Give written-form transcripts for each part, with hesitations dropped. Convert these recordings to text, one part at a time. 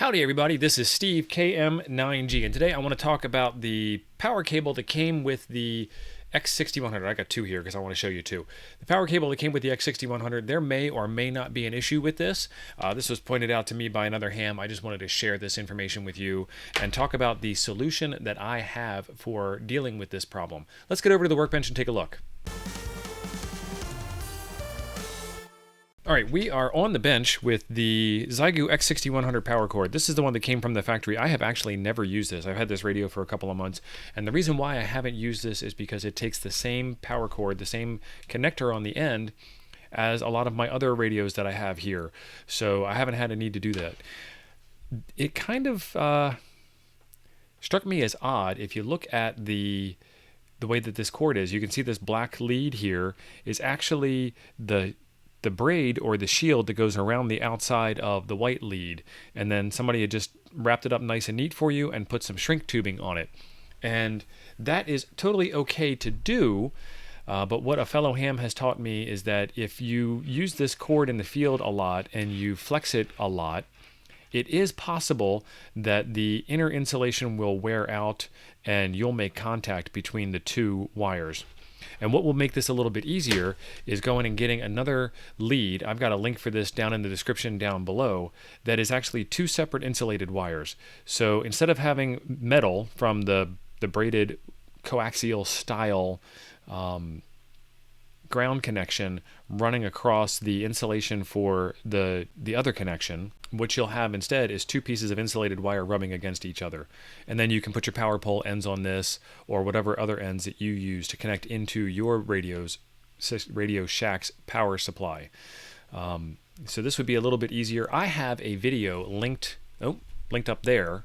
Howdy everybody, this is Steve KM9G, and today I want to talk about the power cable that came with the X6100. I got two here because I want to show you two. The power cable that came with the X6100, there may or may not be an issue with this. This was pointed out to me by another ham. I just wanted to share this information with you and talk about the solution that I have for dealing with this problem. Let's get over to the workbench and take a look. All right, we are on the bench with the Xiegu X6100 power cord. This is the one that came from the factory. I have actually never used this. I've had this radio for a couple of months, and the reason why I haven't used this is because it takes the same power cord, the same connector on the end as a lot of my other radios that I have here. So I haven't had a need to do that. It kind of struck me as odd. If you look at the way that this cord is, you can see this black lead here is actually the braid or the shield that goes around the outside of the white lead, and then somebody had just wrapped it up nice and neat for you and put some shrink tubing on it. And that is totally okay to do, but what a fellow ham has taught me is that if you use this cord in the field a lot and you flex it a lot, it is possible that the inner insulation will wear out and you'll make contact between the two wires. And what will make this a little bit easier is going and getting another lead. I've got a link for this down in the description down below that is actually two separate insulated wires. So instead of having metal from the braided coaxial style ground connection running across the insulation for the other connection, what you'll have instead is two pieces of insulated wire rubbing against each other. And then you can put your power pole ends on this or whatever other ends that you use to connect into your Radio Shack's power supply. So this would be a little bit easier. I have a video linked up there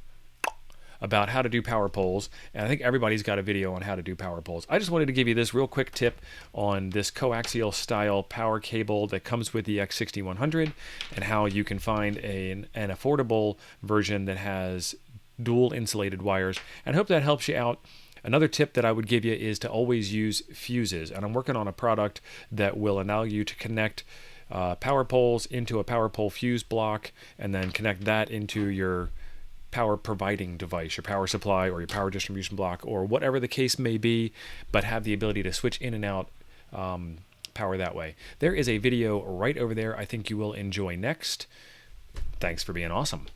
about how to do power poles, and I think everybody's got a video on how to do power poles. I just wanted to give you this real quick tip on this coaxial style power cable that comes with the X6100 and how you can find an affordable version that has dual insulated wires, and I hope that helps you out. Another tip that I would give you is to always use fuses, and I'm working on a product that will allow you to connect power poles into a power pole fuse block and then connect that into your power providing device, your power supply or your power distribution block or whatever the case may be, but have the ability to switch in and out power that way. There is a video right over there I think you will enjoy next. Thanks for being awesome.